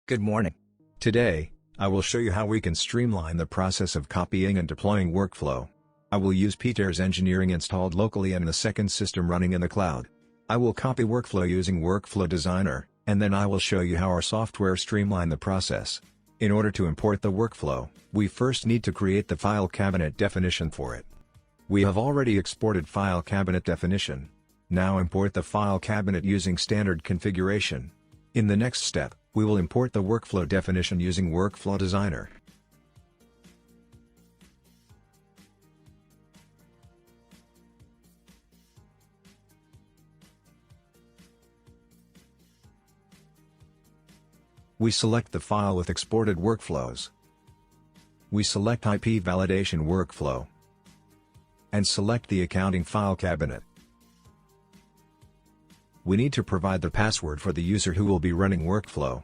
Good morning. Today, I will show you how we can streamline the process of copying and deploying workflow. I will use Peter's Engineering installed locally and the second system running in the cloud. I will copy workflow using Workflow Designer, and then I will show you how our software streamline the process. In order to import the workflow, we first need to create the file cabinet definition for it. We have already exported file cabinet definition. Now import the file cabinet using standard configuration. In the next step, we will import the workflow definition using Workflow Designer. We select the file with exported workflows. We select IP validation workflow. And select the accounting file cabinet. We need to provide the password for the user who will be running workflow.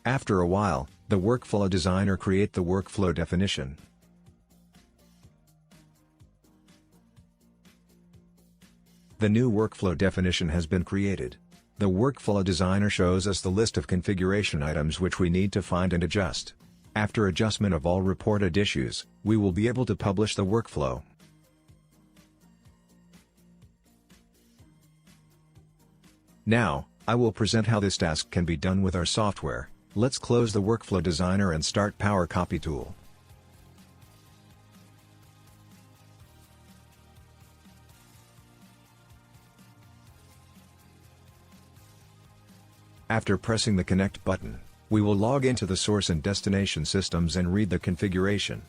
After a while, the Workflow Designer create the workflow definition. The new workflow definition has been created. The Workflow Designer shows us the list of configuration items which we need to find and adjust. After adjustment of all reported issues, we will be able to publish the workflow. Now, I will present how this task can be done with our software. Let's close the Workflow Designer and start Power Copy tool. After pressing the Connect button, we will log into the source and destination systems and read the configuration.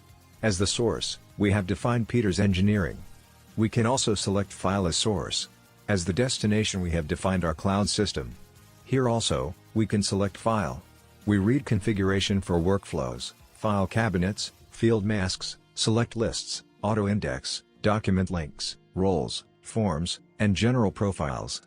As the source, we have defined Peter's Engineering. We can also select File as source. As the destination, we have defined our cloud system. Here also, we can select File. We read configuration for workflows, file cabinets, field masks, select lists, auto-index, document links, roles, forms, and general profiles.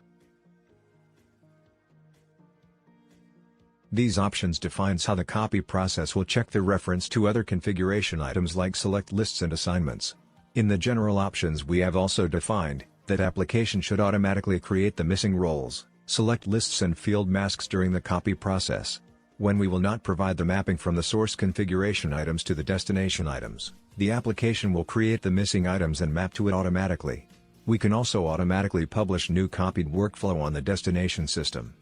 These options defines how the copy process will check the reference to other configuration items like select lists and assignments. In the general options, we have also defined that application should automatically create the missing roles, select lists and field masks during the copy process. When we will not provide the mapping from the source configuration items to the destination items, the application will create the missing items and map to it automatically. We can also automatically publish new copied workflow on the destination system.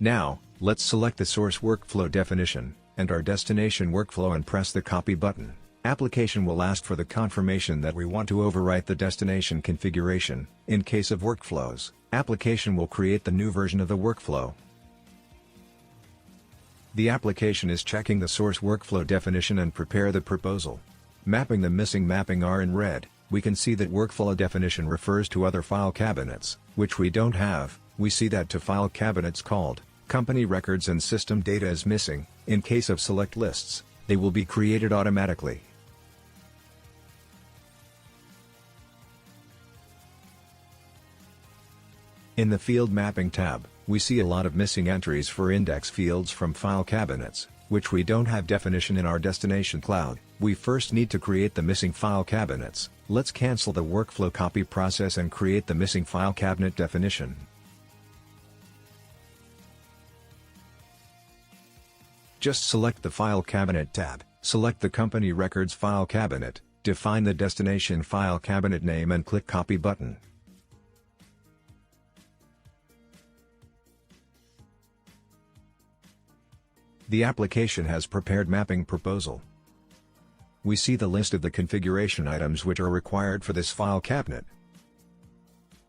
Now, let's select the source workflow definition and our destination workflow and press the copy button. Application will ask for the confirmation that we want to overwrite the destination configuration. In case of workflows, application will create the new version of the workflow. The application is checking the source workflow definition and prepare the proposal. Mapping the missing mapping are in red. We can see that workflow definition refers to other file cabinets, which we don't have. We see that to file cabinets called company records and system data is missing. In case of select lists, they will be created automatically. In the Field Mapping tab, we see a lot of missing entries for index fields from file cabinets, which we don't have definition in our destination cloud. We first need to create the missing file cabinets. Let's cancel the workflow copy process and create the missing file cabinet definition. Just select the File Cabinet tab, select the Company Records file cabinet, define the destination file cabinet name and click Copy button. The application has prepared mapping proposal. We see the list of the configuration items which are required for this file cabinet.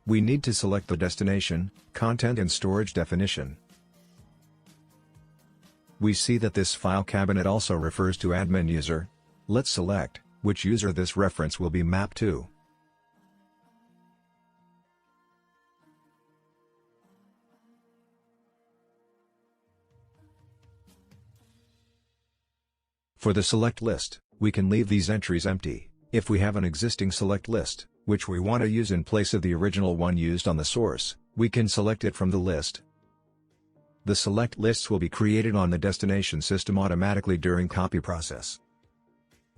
We need to select the destination, content and storage definition. We see that this file cabinet also refers to admin user. Let's select which user this reference will be mapped to. For the select list, we can leave these entries empty. If we have an existing select list, which we want to use in place of the original one used on the source, we can select it from the list. The select lists will be created on the destination system automatically during copy process.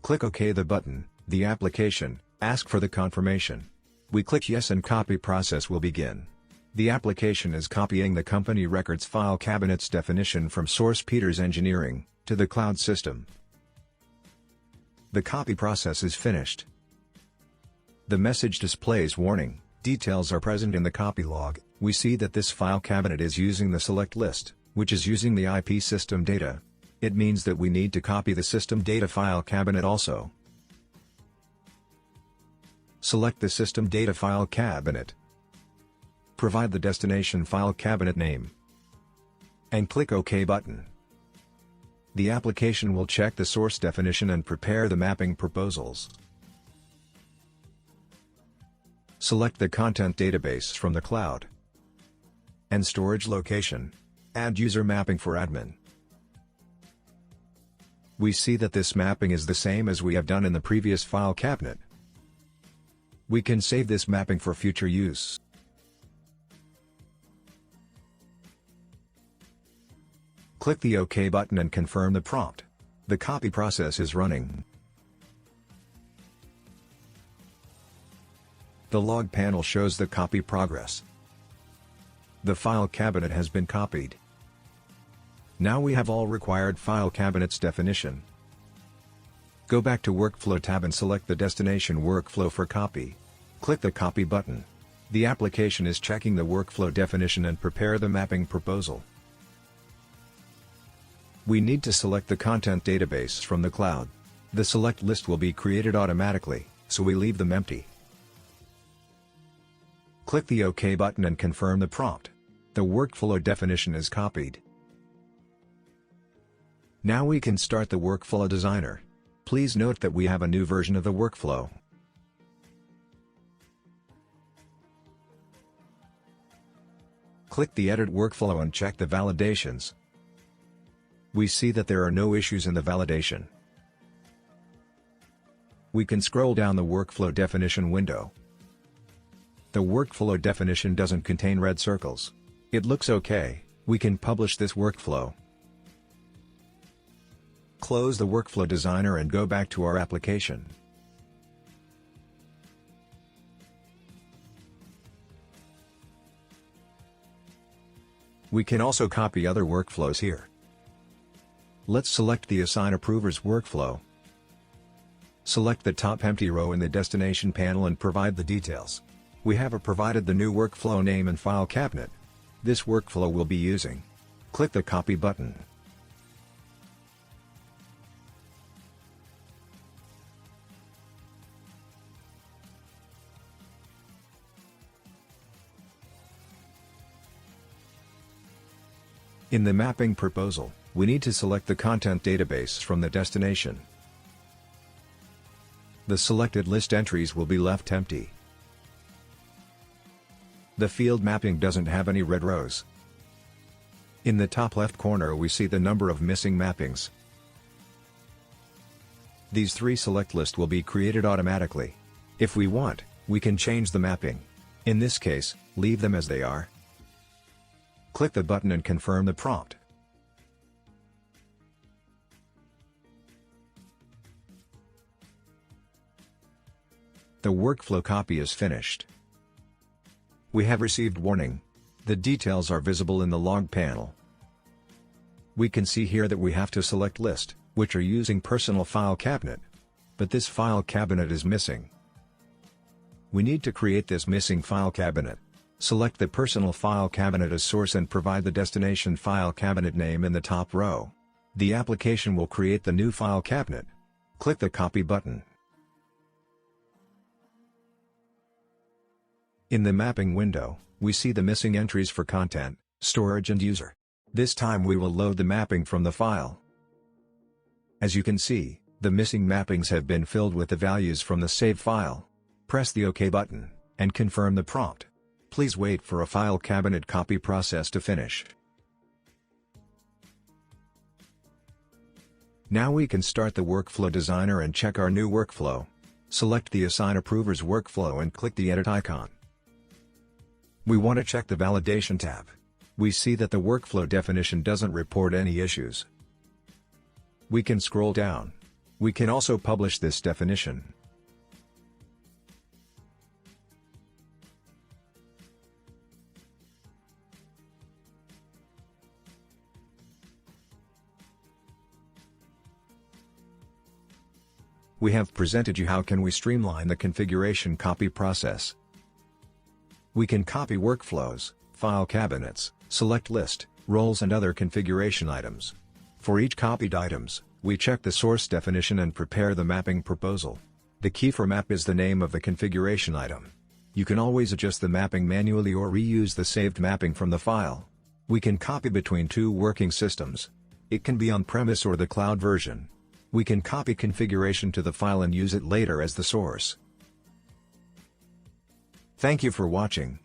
Click OK the button, the application, ask for the confirmation. We click Yes and copy process will begin. The application is copying the company records file cabinet's definition from source Peters Engineering to the cloud system. The copy process is finished. The message displays warning, details are present in the copy log. We see that this file cabinet is using the select list, which is using the IP system data. It means that we need to copy the system data file cabinet also. Select the system data file cabinet. Provide the destination file cabinet name. And click OK button. The application will check the source definition and prepare the mapping proposals. Select the content database from the cloud. And storage location. Add user mapping for admin. We see that this mapping is the same as we have done in the previous file cabinet. We can save this mapping for future use. Click the OK button and confirm the prompt. The copy process is running. The log panel shows the copy progress. The file cabinet has been copied. Now we have all required file cabinets definition. Go back to Workflow tab and select the destination workflow for copy. Click the Copy button. The application is checking the workflow definition and prepare the mapping proposal. We need to select the content database from the cloud. The select list will be created automatically, so we leave them empty. Click the OK button and confirm the prompt. The workflow definition is copied. Now we can start the Workflow Designer. Please note that we have a new version of the workflow. Click the Edit Workflow and check the validations. We see that there are no issues in the validation. We can scroll down the workflow definition window. The workflow definition doesn't contain red circles. It looks okay. We can publish this workflow. Close the Workflow Designer and go back to our application. We can also copy other workflows here. Let's select the Assign Approvers workflow. Select the top empty row in the destination panel and provide the details. We have provided the new workflow name and file cabinet. This workflow we'll be using. Click the Copy button. In the mapping proposal, we need to select the content database from the destination. The selected list entries will be left empty. The field mapping doesn't have any red rows. In the top left corner we see the number of missing mappings. These three select lists will be created automatically. If we want, we can change the mapping. In this case, leave them as they are. Click the button and confirm the prompt. The workflow copy is finished. We have received warning. The details are visible in the log panel. We can see here that we have to select list, which are using personal file cabinet. But this file cabinet is missing. We need to create this missing file cabinet. Select the personal file cabinet as source and provide the destination file cabinet name in the top row. The application will create the new file cabinet. Click the Copy button. In the mapping window, we see the missing entries for content, storage and user. This time we will load the mapping from the file. As you can see, the missing mappings have been filled with the values from the save file. Press the OK button, and confirm the prompt. Please wait for a file cabinet copy process to finish. Now we can start the Workflow Designer and check our new workflow. Select the Assign Approvers workflow and click the Edit icon. We want to check the Validation tab. We see that the workflow definition doesn't report any issues. We can scroll down. We can also publish this definition. We have presented you how can we streamline the configuration copy process. We can copy workflows, file cabinets, select list, roles and other configuration items. For each copied items, we check the source definition and prepare the mapping proposal. The key for map is the name of the configuration item. You can always adjust the mapping manually or reuse the saved mapping from the file. We can copy between two working systems. It can be on-premise or the cloud version. We can copy configuration to the file and use it later as the source. Thank you for watching.